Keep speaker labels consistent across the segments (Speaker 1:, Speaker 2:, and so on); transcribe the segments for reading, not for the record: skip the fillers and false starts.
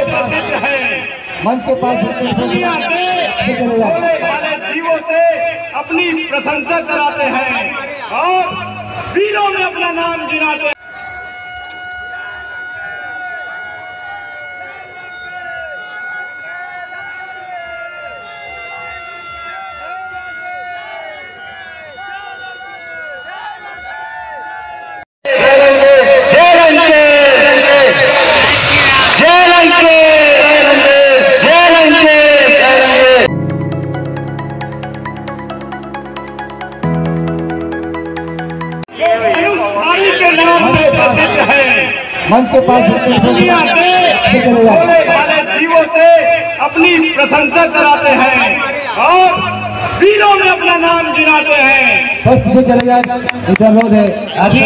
Speaker 1: प्रसिद्ध है।
Speaker 2: मन के पास
Speaker 1: दुनिया के भोले भाले जीवों से अपनी प्रशंसा कराते हैं और वीरों में अपना नाम गिनाते हैं।
Speaker 2: मन के पास
Speaker 1: दुनिया के भोले भाले जीवों से अपनी प्रशंसा कराते हैं और वीरों में अपना नाम गिनाते हैं।
Speaker 2: बस ये चलेगा, इधर रोड है।
Speaker 3: अभी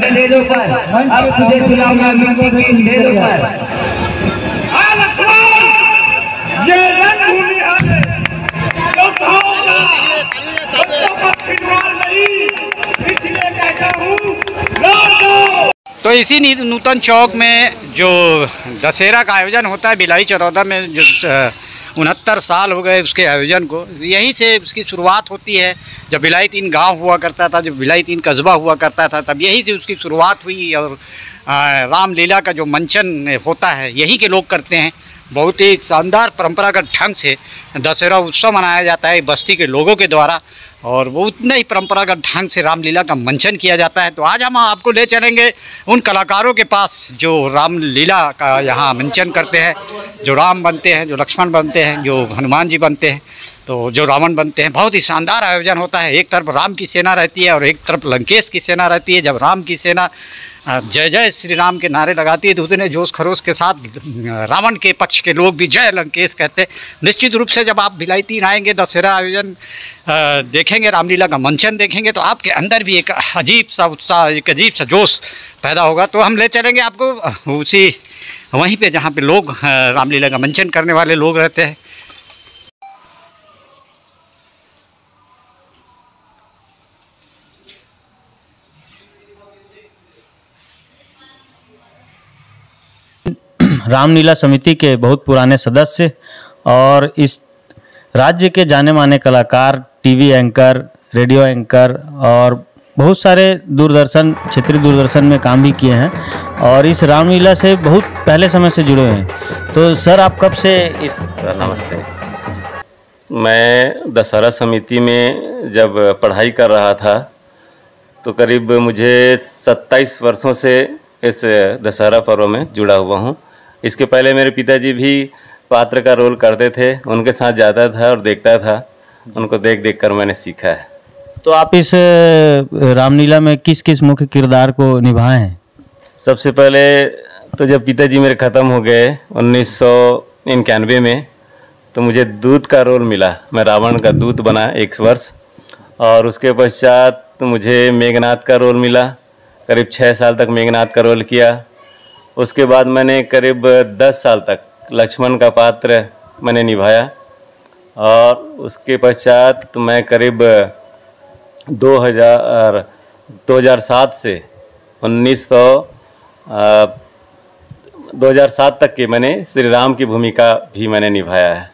Speaker 3: दे दो पर अब तुझे सुनाऊंगा दे दो पर।
Speaker 1: ये रणभूमि है, योद्धाओं का बच्चों का खिलवाड़ नहीं, इसलिए कहता हूँ लौट जाओ।
Speaker 4: तो इसी नूतन चौक में जो दशहरा का आयोजन होता है भिलाई चरौदा में, जो 69 साल हो गए उसके आयोजन को, यहीं से उसकी शुरुआत होती है। जब भिलाई 3 गांव हुआ करता था, जब भिलाई 3 कस्बा हुआ करता था, तब यहीं से उसकी शुरुआत हुई। और रामलीला का जो मंचन होता है यहीं के लोग करते हैं। बहुत ही शानदार परंपरागत ढंग से दशहरा उत्सव मनाया जाता है बस्ती के लोगों के द्वारा, और वो उतना ही परंपरागत ढंग से रामलीला का मंचन किया जाता है। तो आज हम आपको ले चलेंगे उन कलाकारों के पास जो रामलीला का यहाँ मंचन करते हैं, जो राम बनते हैं, जो लक्ष्मण बनते हैं, जो हनुमान जी बनते हैं, तो जो रावण बनते हैं। बहुत ही शानदार आयोजन होता है। एक तरफ राम की सेना रहती है और एक तरफ लंकेश की सेना रहती है। जब राम की सेना जय जय श्री राम के नारे लगाती है तो उतने जोश खरोश के साथ रावण के पक्ष के लोग भी जय लंकेश कहते हैं। निश्चित रूप से जब आप भिलाई 3 आएंगे, दशहरा आयोजन देखेंगे, रामलीला का मंचन देखेंगे, तो आपके अंदर भी एक अजीब सा उत्साह, एक अजीब सा जोश पैदा होगा। तो हम ले चलेंगे आपको उसी वहीं पे जहाँ पे लोग रामलीला का मंचन करने वाले लोग रहते हैं।
Speaker 5: रामलीला समिति के बहुत पुराने सदस्य और इस राज्य के जाने माने कलाकार, टीवी एंकर, रेडियो एंकर और बहुत सारे दूरदर्शन, क्षेत्रीय दूरदर्शन में काम भी किए हैं और इस रामलीला से बहुत पहले समय से जुड़े हैं। तो सर आप कब से इस?
Speaker 6: नमस्ते। मैं दशहरा समिति में जब पढ़ाई कर रहा था तो करीब मुझे 27 वर्षों से इस दशहरा पर्व में जुड़ा हुआ हूँ। इसके पहले मेरे पिताजी भी पात्र का रोल करते थे, उनके साथ जाता था और देखता था, उनको देख देख कर मैंने सीखा है।
Speaker 5: तो आप इस रामलीला में किस किस मुख्य किरदार को निभाए हैं?
Speaker 6: सबसे पहले तो जब पिताजी मेरे ख़त्म हो गए 1991 में, तो मुझे दूत का रोल मिला। मैं रावण का दूत बना 1 वर्ष, और उसके पश्चात तो मुझे मेघनाथ का रोल मिला। करीब 6 साल तक मेघनाथ का रोल किया। उसके बाद मैंने करीब 10 साल तक लक्ष्मण का पात्र मैंने निभाया, और उसके पश्चात मैं करीब 2007 से 2007 तक के मैंने श्री राम की भूमिका भी मैंने निभाया है।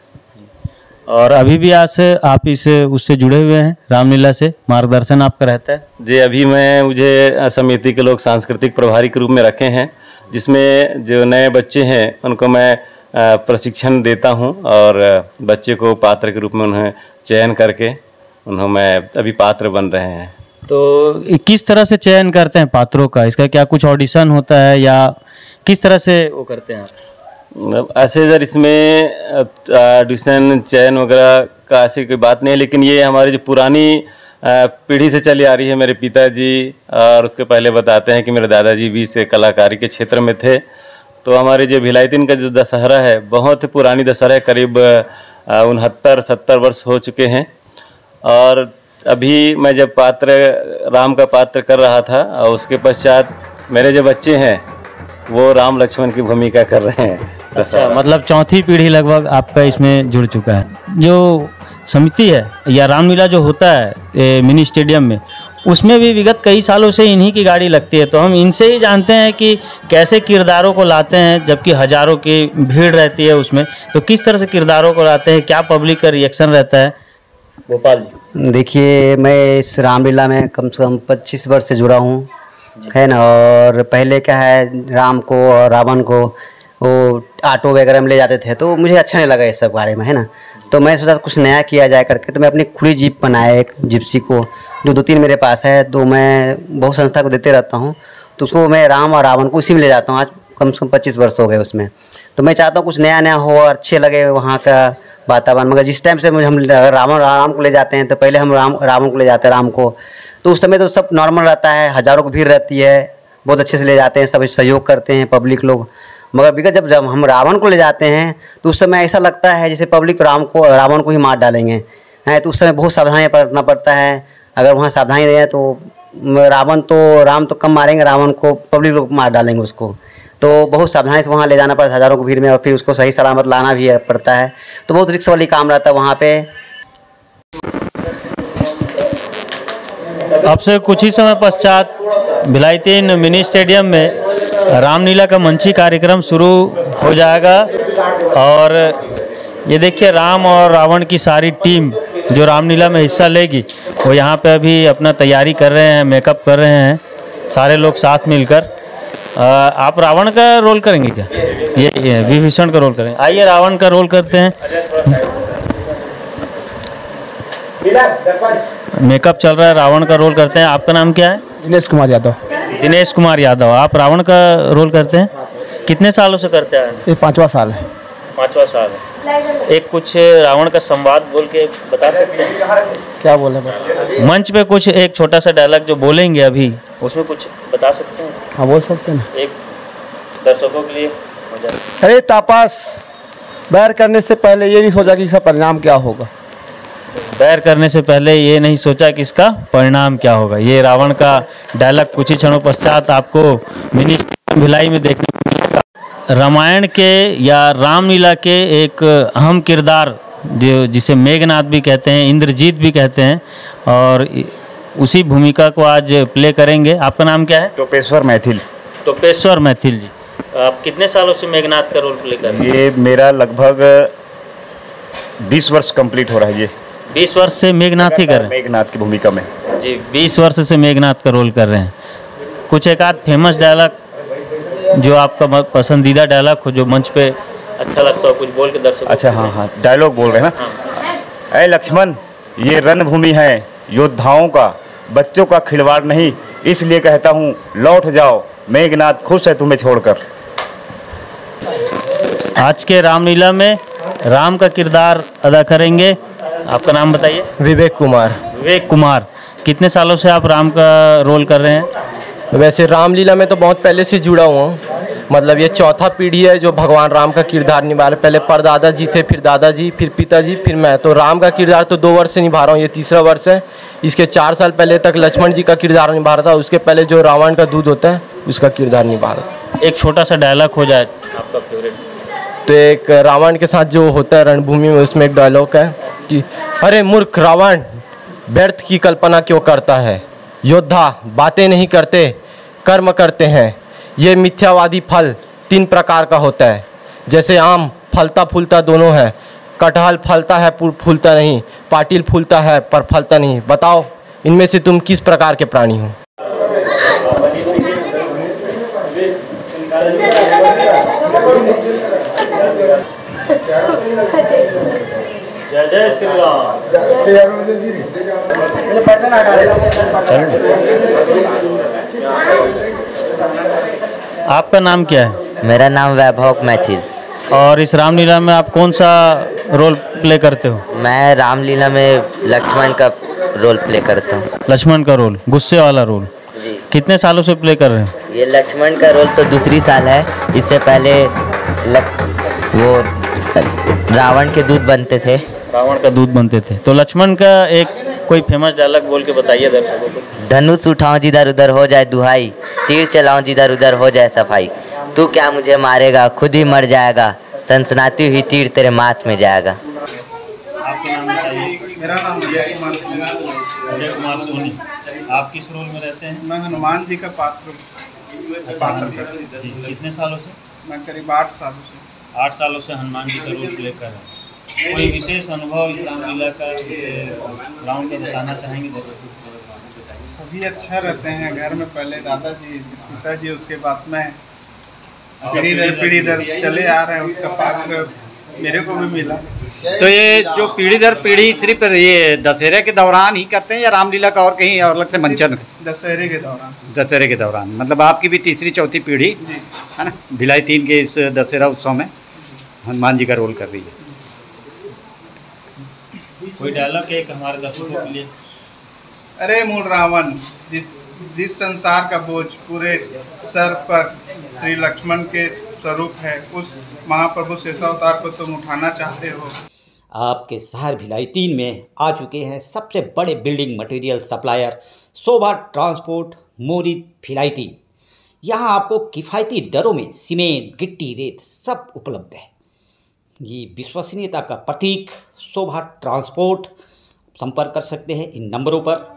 Speaker 5: और अभी भी आज से आप उससे जुड़े हुए हैं, रामलीला से मार्गदर्शन आपका रहता है?
Speaker 6: जी, अभी मुझे समिति के लोग सांस्कृतिक प्रभारी के रूप में रखे हैं, जिसमें जो नए बच्चे हैं उनको मैं प्रशिक्षण देता हूं, और बच्चे को पात्र के रूप में उन्हें चयन करके उन्हें मैं अभी पात्र बन रहे हैं।
Speaker 5: तो किस तरह से चयन करते हैं पात्रों का? इसका क्या कुछ ऑडिशन होता है या किस तरह से वो करते हैं आप?
Speaker 6: ऐसे सर इसमें ऑडिशन चयन वगैरह का ऐसी कोई बात नहीं है, लेकिन ये हमारी जो पुरानी पीढ़ी से चली आ रही है। मेरे पिताजी और उसके पहले बताते हैं कि मेरे दादाजी भी इस कलाकारी के क्षेत्र में थे। तो हमारे जो भिलाई 3 का जो दशहरा है बहुत ही पुरानी दशहरा है, करीब 69-70 वर्ष हो चुके हैं। और अभी मैं जब राम का पात्र कर रहा था, और उसके पश्चात मेरे जो बच्चे हैं वो राम लक्ष्मण की भूमिका कर रहे हैं।
Speaker 5: अच्छा, मतलब चौथी पीढ़ी लगभग आपका इसमें जुड़ चुका है। जो समिति है या रामलीला जो होता है मिनी स्टेडियम में, उसमें भी विगत कई सालों से इन्हीं की गाड़ी लगती है। तो हम इनसे ही जानते हैं कि कैसे किरदारों को लाते हैं, जबकि हज़ारों की भीड़ रहती है उसमें। तो किस तरह से किरदारों को लाते हैं, क्या पब्लिक का रिएक्शन रहता है? गोपाल जी।
Speaker 7: देखिए, मैं इस रामलीला में कम से कम 25 वर्ष से जुड़ा हूँ, है ना। और पहले क्या है, राम को और रावण को वो ऑटो वगैरह में ले जाते थे, तो मुझे अच्छा नहीं लगा इस सब बारे में, है ना। तो मैं सोचा कुछ नया किया जाए करके, तो मैं अपनी खुली जीप बनाया, एक जिप्सी को, जो 2-3 मेरे पास है। तो मैं बहुत संस्था को देते रहता हूँ, तो उसको मैं राम और रावण को इसी में ले जाता हूँ। आज कम से कम 25 वर्ष हो गए उसमें। तो मैं चाहता हूँ कुछ नया नया हो, अच्छे लगे वहाँ का वातावरण। मगर जिस टाइम से हम राम को ले जाते हैं, तो पहले हम रावण को ले जाते हैं, राम को। तो उस समय तो सब नॉर्मल रहता है, हज़ारों की भीड़ रहती है, बहुत अच्छे से ले जाते हैं, सब सहयोग करते हैं पब्लिक लोग। मगर बिकॉज जब हम रावण को ले जाते हैं, तो उस समय ऐसा लगता है जैसे पब्लिक रावण को ही मार डालेंगे, हैं। तो उस समय बहुत सावधानी बरतना पड़ता है। अगर वहाँ सावधानी दें तो राम तो कम मारेंगे, रावण को पब्लिक लोग मार डालेंगे उसको। तो बहुत सावधानी से वहाँ ले जाना पड़ता है, हज़ारों की भीड़ में, और फिर उसको सही सलामत लाना भी पड़ता है। तो बहुत रिस्क वाली काम रहता है वहाँ पे।
Speaker 5: अब से कुछ ही समय पश्चात भिलाई 3 मिनी स्टेडियम में रामलीला का मंची कार्यक्रम शुरू हो जाएगा। और ये देखिए, राम और रावण की सारी टीम जो रामलीला में हिस्सा लेगी, वो यहाँ पे अभी अपना तैयारी कर रहे हैं, मेकअप कर रहे हैं, सारे लोग साथ मिलकर। आप रावण का रोल करेंगे क्या? ये विभीषण का रोल करेंगे। आइए रावण का रोल करते हैं। मेकअप चल रहा है, रावण का रोल करते हैं। आपका नाम क्या है?
Speaker 2: दिनेश कुमार यादव।
Speaker 5: दिनेश कुमार यादव। आप रावण का रोल करते हैं, कितने सालों से करते हैं?
Speaker 2: ये 5वां साल है।
Speaker 5: 5वां साल है। एक कुछ रावण का संवाद बोल के बता सकते हैं?
Speaker 2: क्या बोले?
Speaker 5: मंच पे कुछ एक छोटा सा डायलॉग जो बोलेंगे अभी, उसमें कुछ बता सकते हैं?
Speaker 2: हाँ, बोल सकते हैं ना।
Speaker 5: एक दर्शकों के लिए हो जाए।
Speaker 2: अरे तापस, बैर करने से पहले ये नहीं सोचा कि इसका परिणाम क्या होगा।
Speaker 5: बैर करने से पहले ये नहीं सोचा कि इसका परिणाम क्या होगा। ये रावण का डायलॉग कुछ ही क्षणों पश्चात आपको मिनी स्टेडियम भिलाई में देखने को मिलेगा। रामायण के या रामलीला के एक अहम किरदार जो जिसे मेघनाथ भी कहते हैं, इंद्रजीत भी कहते हैं, और उसी भूमिका को आज प्ले करेंगे। आपका नाम क्या है?
Speaker 8: टोपेश्वर मैथिल।
Speaker 5: टोपेश्वर मैथिल जी, आप कितने सालों से मेघनाथ का रोल प्ले कर रहे हैं?
Speaker 8: ये मेरा लगभग 20 वर्ष कंप्लीट हो रहा है। ये
Speaker 5: 20 वर्ष से मेघनाथ ही कर रहे हैं?
Speaker 8: मेघनाथ की भूमिका में
Speaker 5: जी, 20 वर्ष से मेघनाथ का रोल कर रहे हैं। कुछ एक आध फेमस डायलॉग जो आपका पसंदीदा डायलॉग हो, जो मंच पे अच्छा लगता हो, कुछ बोल के दर्शकों।
Speaker 8: अच्छा, हाँ, डायलॉग बोल रहे हैं ना। ऐ लक्ष्मण, ये रणभूमि है योद्धाओं का, बच्चों का खिलवाड़ नहीं, इसलिए कहता हूँ लौट जाओ, मेघनाथ खुश है तुम्हें छोड़कर।
Speaker 5: आज के रामलीला में राम का किरदार अदा करेंगे। आपका नाम बताइए?
Speaker 9: विवेक कुमार।
Speaker 5: विवेक कुमार, कितने सालों से आप राम का रोल कर रहे हैं?
Speaker 9: वैसे रामलीला में तो बहुत पहले से जुड़ा हुआ हूँ, मतलब ये 4था पीढ़ी है जो भगवान राम का किरदार निभा रहे। पहले परदादा जी थे, फिर दादाजी, फिर पिताजी, फिर मैं। तो राम का किरदार तो 2 वर्ष से निभा रहा हूँ, ये 3रा वर्ष है। इसके 4 साल पहले तक लक्ष्मण जी का किरदार निभा रहा था, उसके पहले जो रावण का दूध होता है उसका किरदार निभा रहा।
Speaker 5: एक छोटा सा डायलॉग हो जाए आपका फेवरेट।
Speaker 9: तो एक रावण के साथ जो होता है रणभूमि में, उसमें एक डायलॉग है कि अरे मूर्ख रावण, व्यर्थ की कल्पना क्यों करता है, योद्धा बातें नहीं करते कर्म करते हैं। ये मिथ्यावादी फल 3 प्रकार का होता है, जैसे आम फलता फूलता दोनों है, कटहल फलता है फूलता नहीं, पाटिल फूलता है पर फलता नहीं। बताओ इनमें से तुम किस प्रकार के प्राणी हो?
Speaker 5: जय जय श्री राम। आपका नाम क्या है?
Speaker 3: मेरा नाम वैभव मैथिल।
Speaker 5: और इस रामलीला में आप कौन सा रोल प्ले करते हो?
Speaker 3: मैं रामलीला में लक्ष्मण का रोल प्ले करता हूँ।
Speaker 5: लक्ष्मण का रोल, गुस्से वाला रोल।
Speaker 3: जी।
Speaker 5: कितने सालों से प्ले कर रहे हैं?
Speaker 3: ये लक्ष्मण का रोल तो 2री साल है। इससे पहले वो रावण के दूध बनते थे।
Speaker 5: रावण का दूध बनते थे। तो लक्ष्मण का एक कोई फेमस डायलॉग बोल के बताइए दर्शकों को।
Speaker 3: धनुष उठाऊं जिधर उधर हो जाए दुहाई, तीर चलाऊं जिधर उधर हो जाए सफाई, तू क्या मुझे मारेगा खुद ही मर जाएगा, सनसनाती हुई तीर तेरे माथ में जाएगा।
Speaker 10: मेरा नाम अजय कुमार सोनी।
Speaker 5: आप किस रोल में रहते हैं?
Speaker 10: मैं हनुमान जी का पात्र
Speaker 5: जी, कितने सालों से?
Speaker 10: मैं करीब 8 सालों से।
Speaker 5: 8 सालों से हनुमान जी का रूप लेकर है। कोई विशेष अनुभव इस रामलीला का ग्राउंड में बताना चाहेंगे?
Speaker 10: सभी अच्छा रहते हैं। घर में पहले दादाजी, पिताजी, उसके बाद में पीढ़ी दर चले आ रहे हैं। उसका पात्र मेरे को भी मिला।
Speaker 4: तो ये जो पीढ़ी दर पीढ़ी सिर्फ ये दशहरे के दौरान ही करते हैं या रामलीला का और कहीं और अलग से मंचन?
Speaker 10: दशहरे के दौरान।
Speaker 4: दशहरे के दौरान, मतलब आपकी भी तीसरी चौथी पीढ़ी है ना भिलाई 3 के इस दशहरा उत्सव में हनुमान जी का रोल कर रही है।
Speaker 5: कोई डायलॉग एक हमारे दर्शकों के लिए?
Speaker 10: अरे मूल रावण, जिस संसार का बोझ पूरे सर पर श्री लक्ष्मण के स्वरूप है, उस महाप्रभु शेषावतार को तुम उठाना चाहते हो।
Speaker 11: आपके शहर भिलाई 3 में आ चुके हैं सबसे बड़े बिल्डिंग मटेरियल सप्लायर शोभा ट्रांसपोर्ट मोरी भिलाई 3। यहाँ आपको किफ़ायती दरों में सीमेंट, गिट्टी, रेत सब उपलब्ध है। ये विश्वसनीयता का प्रतीक शोभा ट्रांसपोर्ट। संपर्क कर सकते हैं इन नंबरों पर।